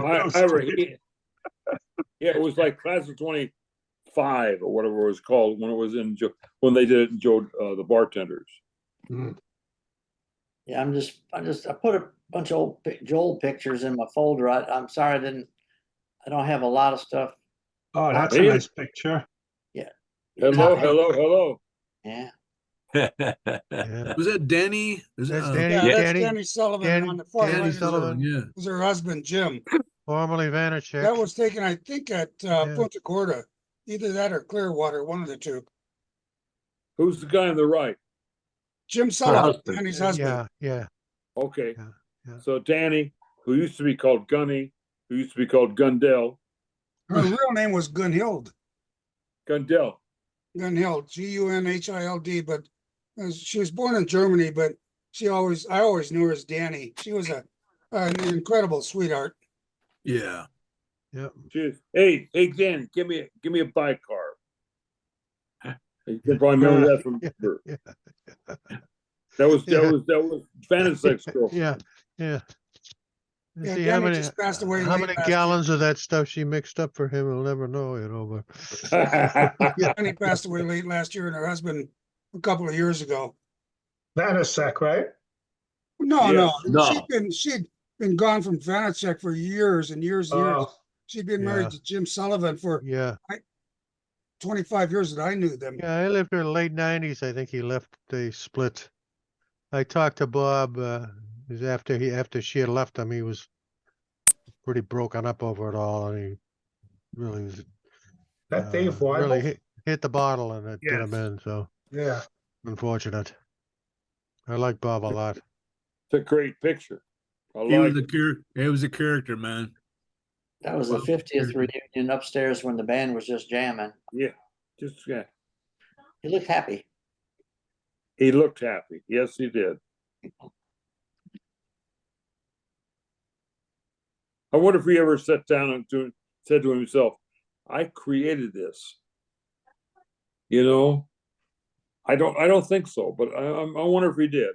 Yeah, it was like class of 25 or whatever it was called when it was when they did it in Joe, the bartenders. Yeah, I put a bunch of old Joel pictures in my folder. I'm sorry I don't have a lot of stuff. Oh, that's a nice picture. Yeah. Hello. Yeah. Was that Danny? That's Danny, Danny. that's Danny Sullivan on the far Danny right. Sullivan, yeah. Is her husband, Jim. Formerly Vanacek. That was taken, I think, at Punta Gorda. Either that or Clearwater, one of the two. Who's the guy on the right? Jim Sullivan, Danny's husband. Yeah. Okay. Yeah. So Danny, who used to be called Gunny, who used to be called Gundell. Her real name was Gunhild. Gundell. Gunhild, Gunhild, but she was born in Germany, but I always knew her as Danny. She was an incredible sweetheart. Yeah. Yep. Hey, Danny, give me a bicarb. You can probably remember that from That was Vanacek's girlfriend. Yeah. Yeah, See Danny just passed away. how late many last gallons of that stuff she mixed up for him, we'll never know, But Danny passed away late last year, and her husband a couple of years ago. Vanacek, right? No. No. She'd been gone from Vanacek for years and years and years. Oh. She'd been married to Jim Sullivan for 25 years that I knew them. Yeah, I lived here in the late 90s. I think he left, they split. I talked to Bob, after she had left him, he was pretty broken up over it all, and he really was That Dave Weibel? really hit the bottle and it did him Yes. in, so Yeah. unfortunate. I like Bob a lot. It's a great picture. He was a character, man. That was the 50th reunion upstairs when the band was just jamming. Yeah. He looked happy. He looked happy. Yes, he did. I wonder if he ever sat down and said to himself, I created this. I don't think so, but I wonder if he did.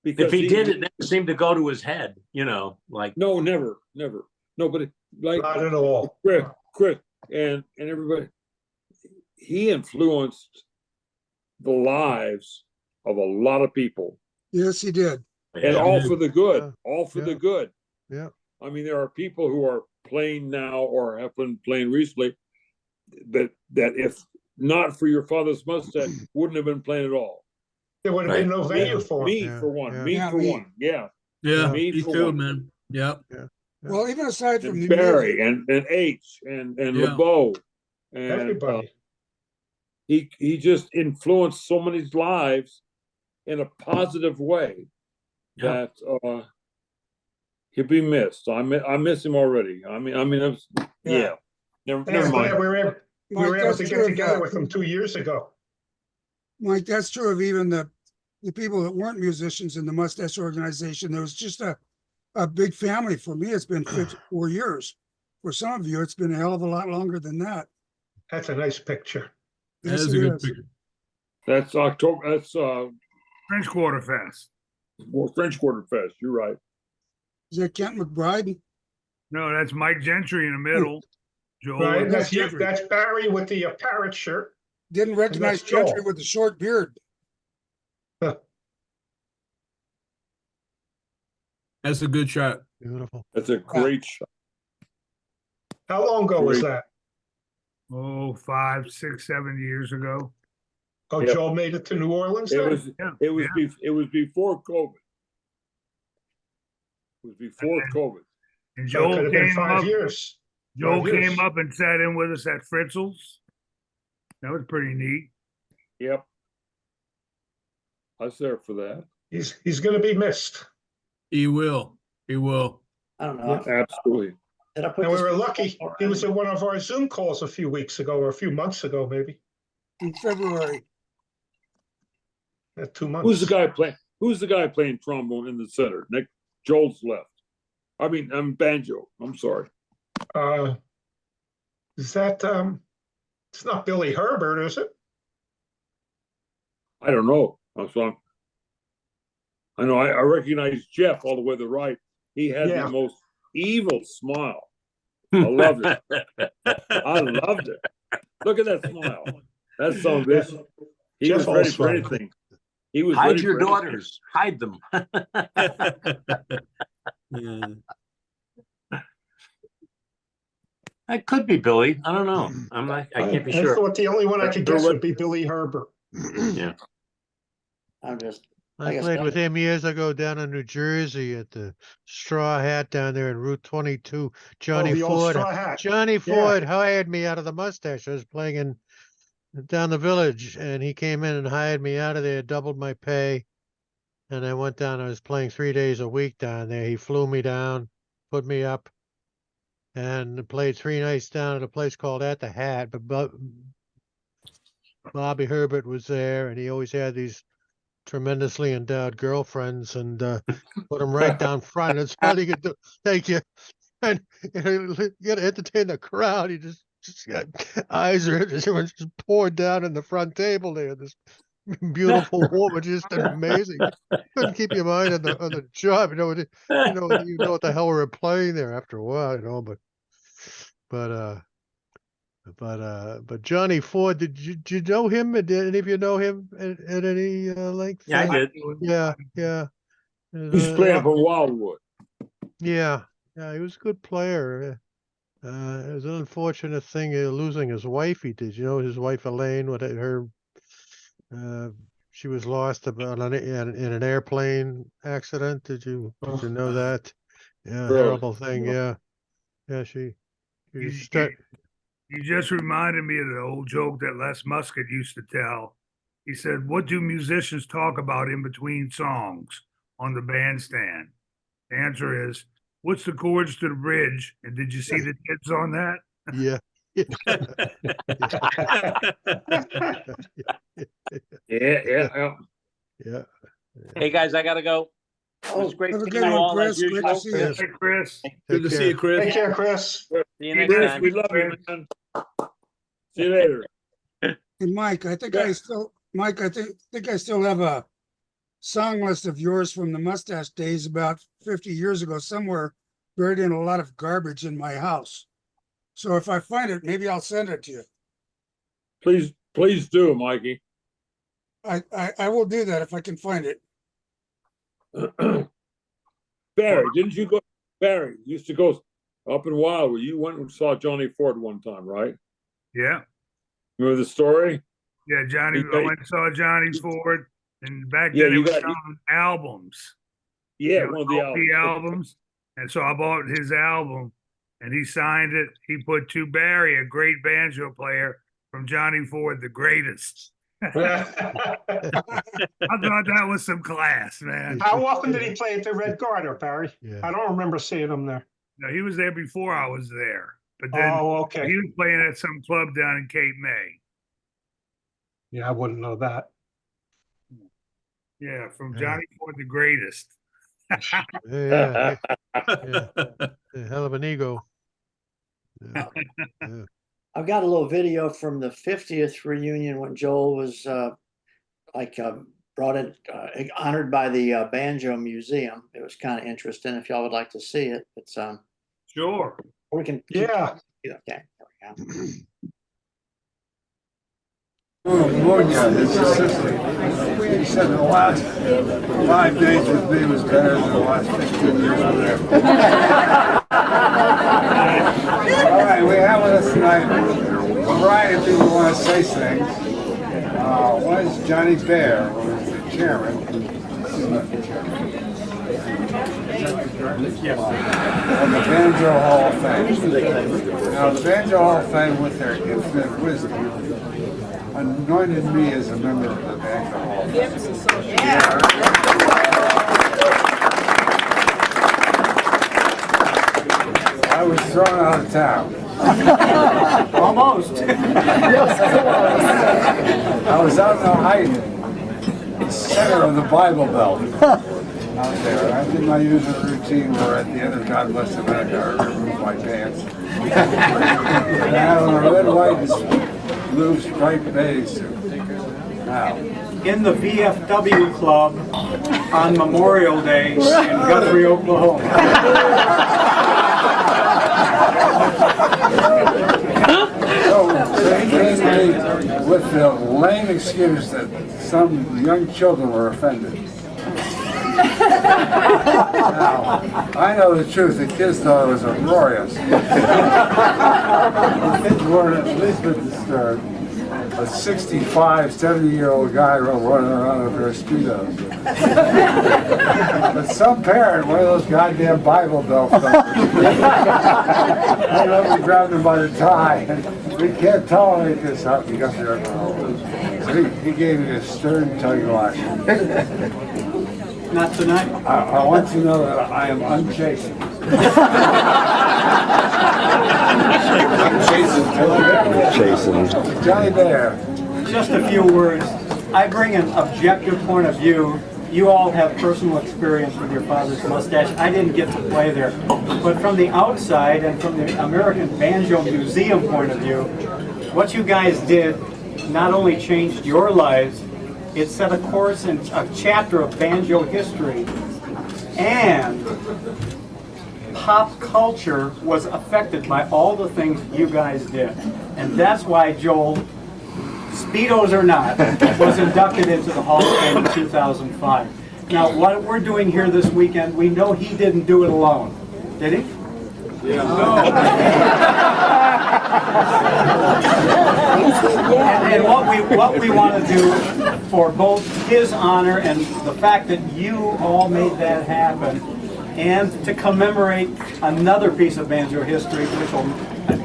Because if he did, it never seemed to go to his head, like. No, never. Nobody, like. Not at all. Chris, and everybody. He influenced the lives of a lot of people. Yes, he did. And all for the good. The good. Yeah. I mean, there are people who are playing now or have been playing recently that if not for your father's mustache, wouldn't have been playing at all. There would have been no venue for me him. for one. Yeah, me me for too, one. man. Yeah. Well, even aside from the Barry music, and H and LeBeau and Everybody. he just influenced so many lives in a positive way Yeah. that he'll be missed. I miss him already. Yeah. Never Glad mind. we were Mike, able that's to get true of, together with him 2 years ago. Mike, that's true of even the people that weren't musicians in the Mustache organization. There was just a big family. For me, it's been 54 years. For some of you, it's been a hell of a lot longer than that. That's a nice picture. That Yes, is it a good is. picture. That's October. That's French Quarter Fest. French Quarter Fest. You're right. Is that Kent McBride? No, that's Mike Gentry in the middle. Joel. Right, and- that's Gentry. That's Barry with the parrot shirt. Didn't recognize that's Gentry Joel. with the short beard. That's a good shot. Beautiful. That's a great shot. How long ago was Great. that? Oh, 5, 6, 7 years ago. Oh, Yep. Joel made it to New Orleans It then? was Yeah, it was yeah. it was before COVID. It was before COVID. And So it Joel could have been came 5 up. years. Joel 5 years. came up and sat in with us at Fritzl's. That was pretty neat. Yep. I was there for that. He's going to be missed. He will. He will. I don't know. Absolutely. Did I put And we this were one lucky. up He was already? in one of our Zoom calls a few weeks ago, or a few months ago, maybe. In February. 2 months. Who's the guy playing trombone in the center? Nick Joel's left. I'm banjo. I'm sorry. Is that it's not Billy Herbert, is it? I don't know. I know I recognize Jeff all the way to the right. He had Yeah. the most evil smile. I loved it. I loved it. Look at that smile. That son of a bitch. He Jeff was ready also. for anything. He was Hide ready your for anything. daughters. Hide them. Yeah. Hmm. That could be Billy. I don't know. I can't be I sure. thought the only one I could They're guess right. would be Billy Herbert. Yeah. I'm just, I like I played said, with him years ago down in New Jersey at the Straw Hat down there in Route 22. Johnny the old Ford. Straw Hat. Johnny Yeah. Ford hired me out of the Mustache. I was playing down the village, and he came in and hired me out of there, doubled my pay. And I went down. I was playing 3 days a week down there. He flew me down, put me up, and played 3 nights down at a place called At the Hat. But Bobby Herbert was there, and he always had these tremendously endowed girlfriends, and put them right down front. That's all you could do. Thank you. And you got to entertain the crowd. He just got eyes are everyone just poured down in the front table there. This beautiful woman, just amazing. Couldn't keep your mind on the job. You know what the hell we were playing there after a while. But Johnny Ford, did you know him? Did any of you know him at any length? Yeah, I did. Yeah. He's playing for Wildwood. Yeah, he was a good player. It was an unfortunate thing losing his wife. He did. You know, his wife Elaine, she was lost in an airplane accident. Did you know that? Yeah, Really? horrible thing. Yeah, she You, stuck. you just reminded me of the old joke that Les Muscat used to tell. He said, "What do musicians talk about in between songs on the bandstand?" The answer is, "What's the chords to the bridge? And did you see the tits on that?" Yeah. Yeah. Hey guys, I gotta go. It was great Have a seeing good you one, all as Chris. Great to usual. see you. Hey, Chris. Good to see you, Chris. Take care, Chris. See you next Chris, time. we love you, man. See you later. And Mike, I think I still have a song list of yours from the Mustache days about 50 years ago somewhere, buried in a lot of garbage in my house. So if I find it, maybe I'll send it to you. Please do, Mikey. I will do that if I can find it. Barry, didn't you go? Barry used to go up in Wildwood. You went and saw Johnny Ford one time, right? Yeah. Remember the story? Yeah, Johnny. I went and saw Johnny Ford, and back Yeah, then you it was got- on albums. Yeah, You know, one of the LP albums. albums. And so I bought his album, and he signed it. He put to Barry, a great banjo player from Johnny Ford, the greatest. I thought that was some class, man. How often did he play at the Red Garter, Barry? Yeah. I don't remember seeing him there. No, he was there before I was there, but then Oh, okay. he was playing at some club down in Cape May. Yeah, I wouldn't know that. Yeah, from Yeah. Johnny Ford, the greatest. Yeah, a hell of an ego. Yeah. Yeah. I've got a little video from the 50th reunion when Joel was brought it, honored by the Banjo Museum. It was kind of interesting if y'all would like to see it. It's Sure. we can Yeah. okay. There we go. Pneumonia, his assistant. He said the last 5 days with me was better than the last 15 years with him. All right, we have with us tonight a variety of people who want to say things. One is Johnny Bear, who is the chairman. Of the Banjo Hall of Fame. Now, the Banjo Hall of Fame, with their infinite wisdom, anointed me as a member of the Banjo Hall of Fame. I was thrown out of town. Almost. I was out in Ohio, the center of the Bible Belt. Out there. I did my usual routine where at the end of God Bless America, I removed my pants. And I had on a red, white, and blue striped bathing suit. Now, In the VFW club on Memorial Day in Guthrie, Oklahoma. so he came to me with the lame excuse that some young children were offended. Now, I know the truth. The kids thought it was uproarious. The kids weren't at least bit disturbed. A 65, 70-year-old guy running around in a pair of Speedos. But some parent, one of those goddamn Bible Belt thumpers, came up and grabbed him by the tie. And we can't tolerate this out because you're alcohol. So he gave me a stern tug of life. Not tonight. I want you to know that I am unchastened. Johnny Bear. Just a few words. I bring an objective point of view. You all have personal experience with your father's mustache. I didn't get to play there. But from the outside and from the American Banjo Museum point of view, what you guys did not only changed your lives, it set a course in a chapter of banjo history, and pop culture was affected by all the things you guys did. And that's why Joel, Speedos or not, was inducted into the Hall of Fame in 2005. Now, what we're doing here this weekend, we know he didn't do it alone. Did he? Yeah. And what we want to do for both his honor and the fact that you all made that happen, and to commemorate another piece of banjo history, which will,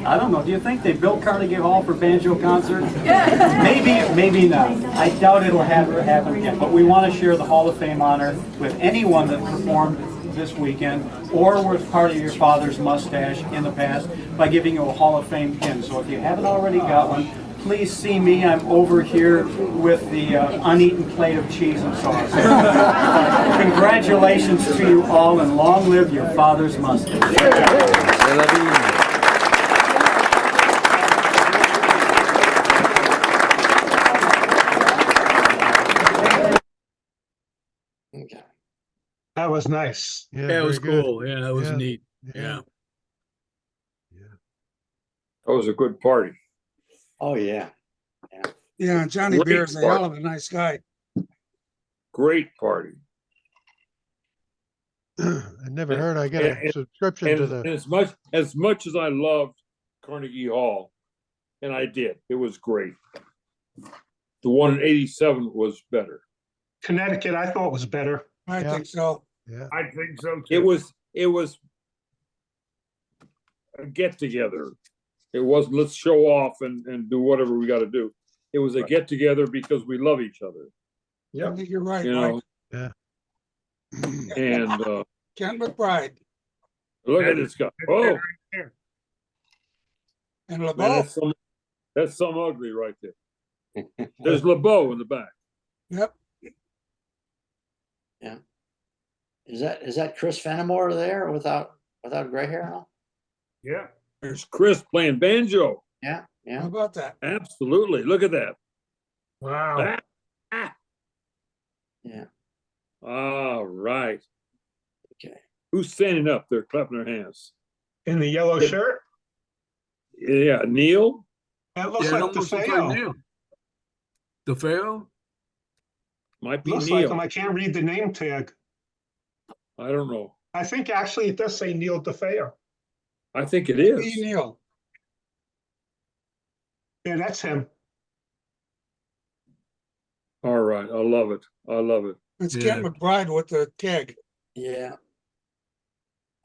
I don't know, do you think they built Carnegie Hall for banjo concerts? Maybe, maybe not. I doubt it'll happen again, but we want to share the Hall of Fame honor with anyone that performed this weekend or was part of your father's mustache in the past by giving you a Hall of Fame pin. So if you haven't already got one, please see me. I'm over here with the uneaten plate of cheese and sauce. Congratulations to you all, and long live your father's mustache. That was nice. Yeah, That was very good. cool. Yeah, that was Yeah. neat. Yeah. Yeah. That was a good party. Oh yeah. Yeah, Johnny Great Bear is a part. hell of a nice guy. Great party. I never heard I get a subscription to And the. as much as I loved Carnegie Hall, and I did, it was great. The one in 87 was better. Connecticut, I thought was better. I think so. Yeah. I think so too. It was a get together. It wasn't let's show off and do whatever we got to do. It was a get together because we love each other. I think you're right, You Mike. know, Yeah. and Kent McBride look at this guy. Oh, and man, LeBeau. that's some ugly right there. There's LeBeau in the back. Yep. Yeah. Is that Chris Fenimore there without gray hair now? Yeah. There's Chris playing banjo. Yeah. How Yeah. about that? Absolutely. Look at that. Wow. Yeah. All right. Okay. Who's standing up there clapping their hands? In the yellow shirt? Yeah, Neil. That looks Yeah, it like almost looks like DeFeo. Neil. DeFeo? Might be Looks like Neil. him. I can't read the name tag. I don't know. I think actually it does say Neil DeFeo. I think it B. is. Neal. Yeah, that's him. All right. I love it. I love it. It's Yeah. Kent McBride with the keg. Yeah.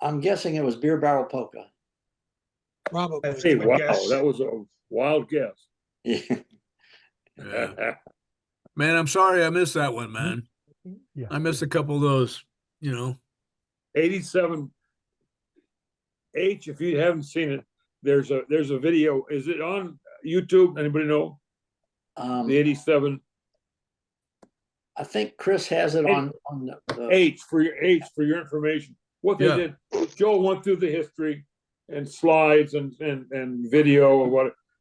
I'm guessing it was Beer Barrel Polka. Probably. That's Hey, a good wow. guess. That was a wild guess. Yeah. Yeah. Man, I'm sorry I missed that one, man. Yeah. I missed a couple of those, you know. 87 H, if you haven't seen it, there's a video. Is it on YouTube? Anybody know? The 87 I think Chris has it on the H for your information. What they Yeah. did, Joe went through the history and slides and video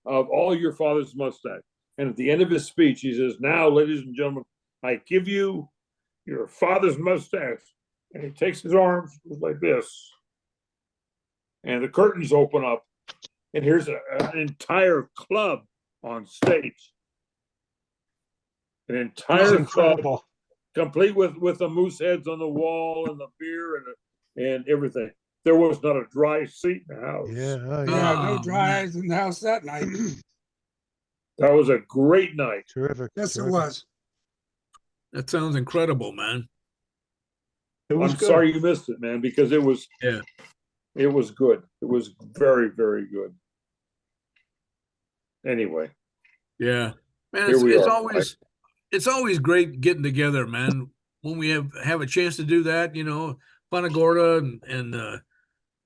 of all your father's mustache. And at the end of his speech, he says, "Now, ladies and gentlemen, I give you your father's mustache." And he takes his arms like this, and the curtains open up, and here's an entire club on stage. An That's entire club, incredible. complete with the moose heads on the wall and the beer and everything. There was not a dry seat in the house. Yeah. Oh, Yeah, yeah. no Oh, dries in the house that night. That was a great night. Terrific. Yes, it terrific. was. That sounds incredible, man. It was I'm good. sorry you missed it, man, because it was Yeah. it was good. It was very, very good. Anyway, Yeah. Man, Here we it's are, always great getting together, man. When we have a chance to do that, you know, Punta Gorda and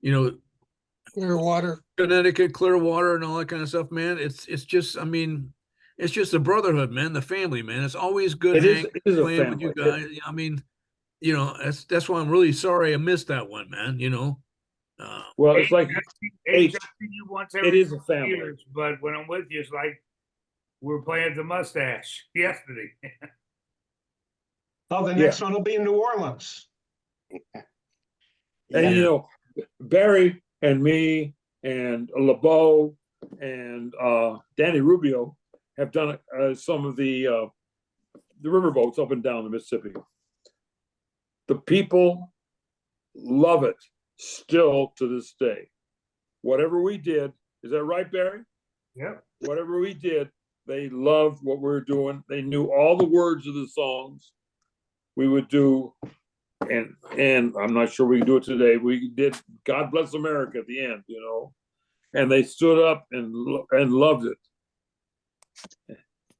you know, Clearwater. Connecticut, Clearwater, and all that kind of stuff, man. It's just, I mean, it's just the brotherhood, man, the family, man. It's always good It is- hanging, it is a playing with you family. guys. I mean, you know, that's why I'm really sorry I missed that one, man. You know, well, it's like H, H. I see you once It every is a 2 family. years, but when I'm with you, it's like we're playing the mustache yesterday. Oh, the next one will be in New Orleans. And you know, Barry and me and LeBeau and Danny Rubio have done some of the riverboats up and down the Mississippi. The people love it still to this day. Whatever we did, is that right, Barry? Yeah. Whatever we did, they loved what we were doing. They knew all the words of the songs we would do. And I'm not sure we can do it today. We did God Bless America at the end, you know, and they stood up and loved it.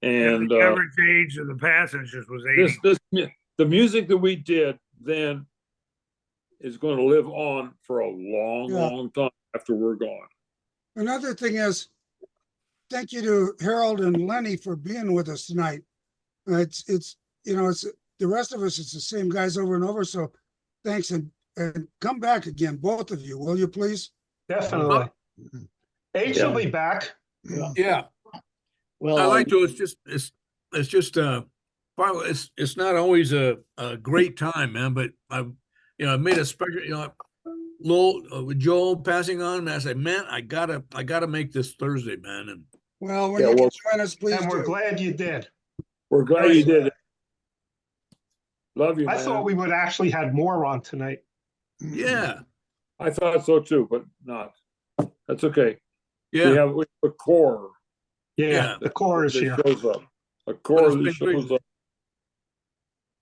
And the average age of the passengers was 80. the music that we did then is going to live on for a long, long time after we're gone. Another thing is, thank you to Harold and Lenny for being with us tonight. It's you know, it's the rest of us, it's the same guys over and over. So thanks, and come back again, both of you, will you please? Definitely. H will be back. yeah. Well, I like to. It's just it's not always a great time, man. But I made a special, Lowell with Joel passing on, and I said, man, I gotta make this Thursday, man. And Well, when you can join us, please. And we're do. glad you did. We're glad you did it. Love you, I man. thought we would actually had more on tonight. Yeah. I thought so too, but not. That's okay. Yeah. We have a core. Yeah, the core is that here. shows up. A core it's that been shows great. up.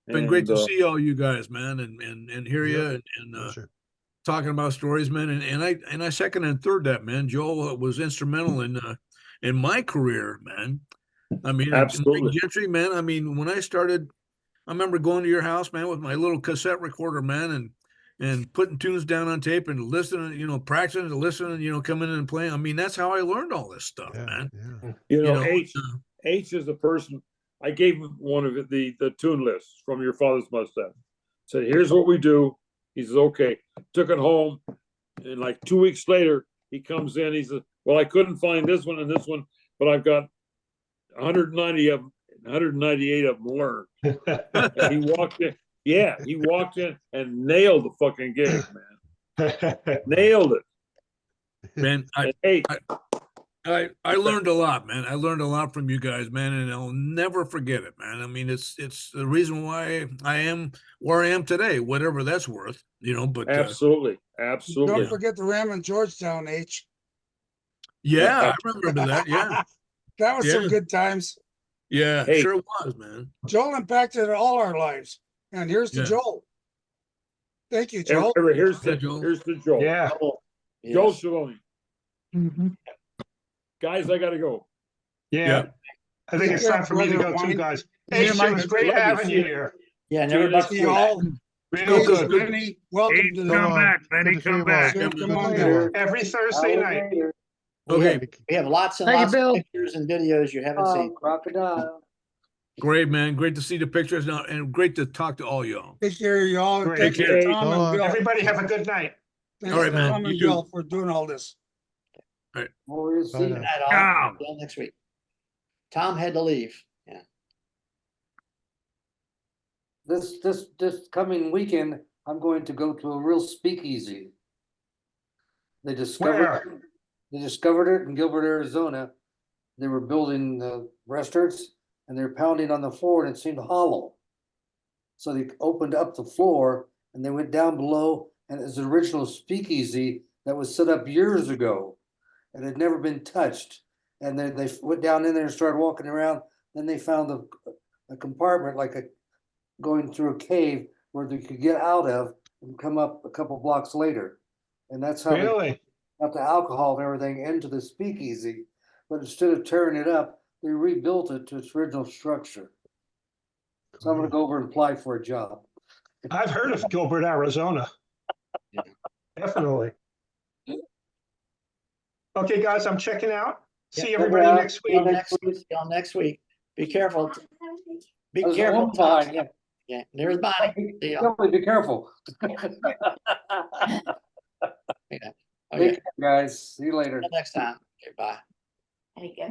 Been great to And, see all you guys, man, and hear you and talking about stories, man, and I second and third that, man. Joel was instrumental in my career, man. I mean, Absolutely. Mike Gentry, man. I mean, when I started, I remember going to your house, man, with my little cassette recorder, man, and putting tunes down on tape and listening, practicing and listening, coming in and playing. I mean, that's how I learned all this stuff, man. H is the person I gave him one of the tune lists from your father's mustache. Said, here's what we do. He says, okay. Took it home, and like 2 weeks later, he comes in. He says, well, I couldn't find this one and this one, but I've got 190 of them, 198 of them learned. And he walked in. Yeah, he walked in and nailed the fucking gig, man. Nailed it. Man, I learned a lot, man. I learned a lot from you guys, man, and I'll never forget it, man. I mean, it's the reason why I am where I am today, whatever that's worth, but absolutely. Don't forget the Ram in Georgetown, H. Yeah, I remember that. Yeah. That was some good times. Yeah, sure was, man. Joel impacted all our lives. And here's to Joel. Thank you, Joel. Here's to Joel. Yeah. Joel Shaloni. Guys, I gotta go. Yeah. I think it's time for me to go too, guys. Hey, it was great having you here. Yeah, never about See you all. Real good. Lenny, welcome to the Come back, Lenny, come back. Come on down. Every Thursday night. Okay. We have lots and Thank you, lots Bill. of pictures and videos you haven't seen. Crocodile. Great, man. Great to see the pictures now, and great to talk to all y'all. Take care, y'all. Great. Take care, Tom and Bill. Everybody have a good night. Thanks All right, to man. Tom You and too. Bill for doing all this. We'll see. Good night, all. Until next week. Tom had to leave. Yeah. This coming weekend, I'm going to go to a real speakeasy. They discovered it in Gilbert, Arizona. They were building restaurants and they're pounding on the floor and it seemed hollow. So they opened up the floor and they went down below, and it's an original speakeasy that was set up years ago and had never been touched. And then they went down in there and started walking around. Then they found a compartment, going through a cave where they could get out of and come up a couple blocks later. And that's how they got the alcohol and everything into the speakeasy. But instead of tearing it up, they rebuilt it to its original structure. So I'm gonna go over and apply for a job. I've heard of Gilbert, Arizona. Definitely. Okay, guys, I'm checking out. See everybody next week. See y'all next week. Be careful. Be There's careful. one behind, yeah. Yeah, there's Bonnie. See y'all. Definitely be careful. Yeah. Take care, guys. See you later. Until next time. Okay, bye.